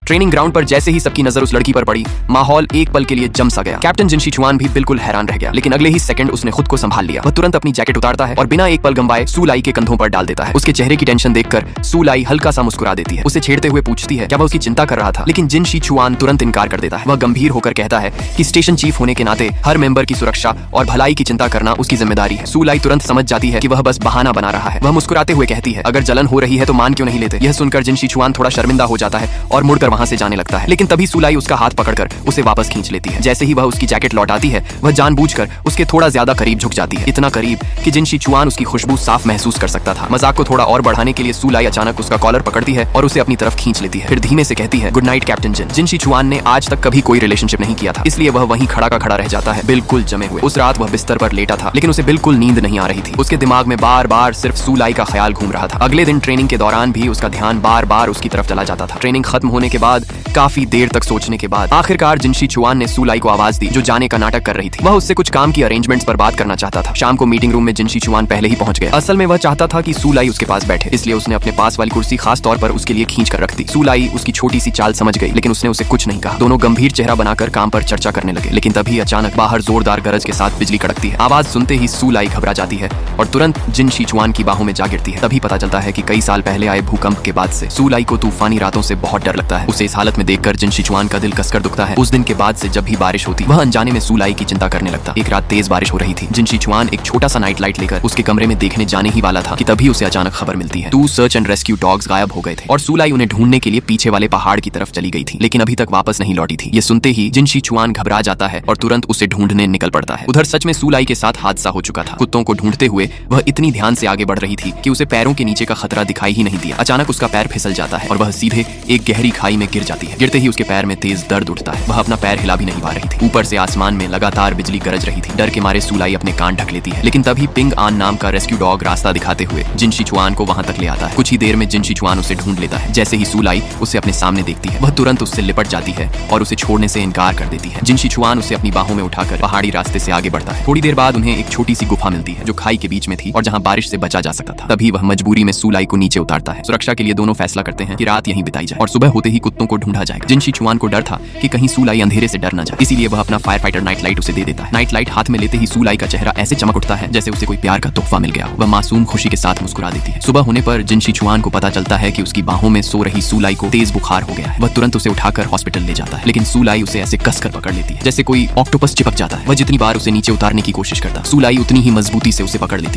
Training ground पर जैसे ही सबकी नजर उस लड़की पर पड़ी, माहौल एक पल के लिए जम सा गया। कैप्टन जिन शिचुआन भी बिल्कुल हैरान रह गया, लेकिन अगले ही सेकंड उसने खुद को संभाल लिया। वह तुरंत अपनी जैकेट उतारता है और बिना एक पल गंवाए सू लाई के कंधों पर डाल देता है। उसके चेहरे की टेंशन देखकर सू लाई हल्का सा मुस्कुरा देती है। उसे छेड़ते हुए पूछती है क्या वह उसकी चिंता कर रहा था, लेकिन जिन शिचुआन तुरंत इनकार कर देता है। वह गंभीर होकर कहता है कि स्टेशन चीफ होने के नाते हर मेंबर की सुरक्षा और भलाई की चिंता करना उसकी जिम्मेदारी है। सू लाई तुरंत समझ जाती है कि वह बस बहाना बना रहा है। वह मुस्कुराते हुए कहती है अगर जलन हो रही है तो मान क्यों नहीं लेते। यह सुनकर जिन शिचुआन थोड़ा शर्मिंदा हो जाता है और मुड़कर वहां से जाने लगता है, लेकिन तभी सू लाई उसका हाथ पकड़कर उसे वापस खींच लेती है। जैसे ही वह उसकी जैकेट लौटाती है, वह जानबूझकर उसके थोड़ा ज्यादा करीब झुक जाती है, इतना करीब कि जिन शिचुआन उसकी खुशबू साफ महसूस कर सकता था। मजाक को थोड़ा और बढ़ाने के लिए सू लाई अचानक उसका कॉलर पकड़ती है और उसे अपनी तरफ खींच लेती है। फिर धीमे से कहती है गुड नाइट कैप्टन जिन। जिन शिचुआन ने आज तक कभी कोई रिलेशनशिप नहीं किया था, इसलिए वह वहीं खड़ा का खड़ा रह जाता है, बिल्कुल जमे हुए। उस रात वह बिस्तर पर लेटा था, लेकिन उसे बिल्कुल नींद नहीं आ रही थी। उसके दिमाग में बार बार सिर्फ सू लाई का ख्याल घूम रहा था। अगले दिन ट्रेनिंग के दौरान भी उसका ध्यान बार बार उसकी तरफ चला जाता था। ट्रेनिंग खत्म होने के बाद काफी देर तक सोचने के बाद आखिरकार जिन शिचुआन ने सू लाई को आवाज दी, जो जाने का नाटक कर रही थी। वह उससे कुछ काम की अरेंजमेंट्स पर बात करना चाहता था। शाम को मीटिंग रूम में जिन शिचुआन पहले ही पहुंच गए। असल में वह चाहता था कि सू लाई उसके पास बैठे, इसलिए उसने अपने पास वाली कुर्सी खास तौर पर उसके लिए खींच कर रख दी। सू लाई उसकी छोटी सी चाल समझ गई, लेकिन उसने उसे कुछ नहीं कहा। दोनों गंभीर चेहरा बनाकर काम पर चर्चा करने लगे, लेकिन तभी अचानक बाहर जोरदार गरज के साथ बिजली कड़कती है। आवाज सुनते ही सू लाई घबरा जाती है और तुरंत जिन शिचुआन की बाहों में जा गिरती है। तभी पता चलता है कि कई साल पहले आए भूकंप के बाद से सू लाई को तूफानी रातों से बहुत डर लगता है। उसे इस हालत में देखकर जिन शिचुआन का दिल कसकर दुखता है। उस दिन के बाद से जब भी बारिश होती, वह अनजाने में सू लाई की चिंता करने लगता। एक रात तेज बारिश हो रही थी। जिन शिचुआन एक छोटा सा नाइट लाइट लेकर उसके कमरे में देखने जाने ही वाला था कि तभी उसे अचानक खबर मिलती है 2 सर्च एंड रेस्क्यू डॉग्स गायब हो गए थे और सू लाई उन्हें ढूंढने के लिए पीछे वाले पहाड़ की तरफ चली गई थी, लेकिन अभी तक वापस नहीं लौटी थी। ये सुनते ही जिन शिचुआन घबरा जाता है और तुरंत उसे ढूंढने निकल पड़ता है। उधर सच में सू लाई के साथ हादसा हो चुका था। कुत्तों को ढूंढते हुए वह इतनी ध्यान से आगे बढ़ रही थी कि उसे पैरों के नीचे का खतरा दिखाई ही नहीं दिया। अचानक उसका पैर फिसल जाता है और वह सीधे एक गहरी खाई में गिर जाती है। गिरते ही उसके पैर में तेज दर्द उठता है। वह अपना पैर हिला भी नहीं पा रही थी। ऊपर से आसमान में लगातार बिजली गरज रही थी। डर के मारे सू लाई अपने कान ढक लेती है, लेकिन तभी पिंग आन नाम का रेस्क्यू डॉग रास्ता दिखाते हुए जिन शिचुआन को वहां तक ले आता है। कुछ ही देर में जिन शिचुआन उसे ढूंढ लेता है। जैसे ही सू लाई उसे अपने सामने देखती है, वह तुरंत उससे लिपट जाती है और उसे छोड़ने से इनकार कर देती है। जिन शिचुआन उसे अपनी बाहों में उठाकर पहाड़ी रास्ते से आगे बढ़ता है। थोड़ी देर बाद उन्हें एक छोटी सी गुफा मिलती है जो खाई के बीच में थी और जहां बारिश से बचा जा सकता था। तभी वह मजबूरी में सू लाई को नीचे उतारता है। सुरक्षा के लिए दोनों फैसला करते हैं कि रात यहीं बिताई जाए और सुबह होते ही कुत्तों को ढूंढा जाएगा। जिन शिचुआन को डर था कि कहीं सू लाई अंधेरे से डर न जाए, इसीलिए वह अपना फायर फाइटर नाइट लाइट उसे दे देता है। नाइट लाइट हाथ में लेते ही सू लाई का चेहरा ऐसे चमक उठता है जैसे उसे कोई प्यार का तोहफा मिल गया। वह मासूम खुशी के साथ मुस्कुरा देती है। सुबह होने पर जिन शिचुआन को पता चलता है कि उसकी बाहों में सो रही सू लाई को तेज बुखार हो गया है। वह तुरंत उसे उठाकर हॉस्पिटल ले जाता है, लेकिन सू लाई उसे ऐसे कसकर पकड़ लेती है जैसे कोई ऑक्टोपस चिपक जाता है। वह जितनी बार उसे नीचे उतारने की कोशिश करता, सू लाई उतनी ही मजबूती से उसे पकड़ लेती।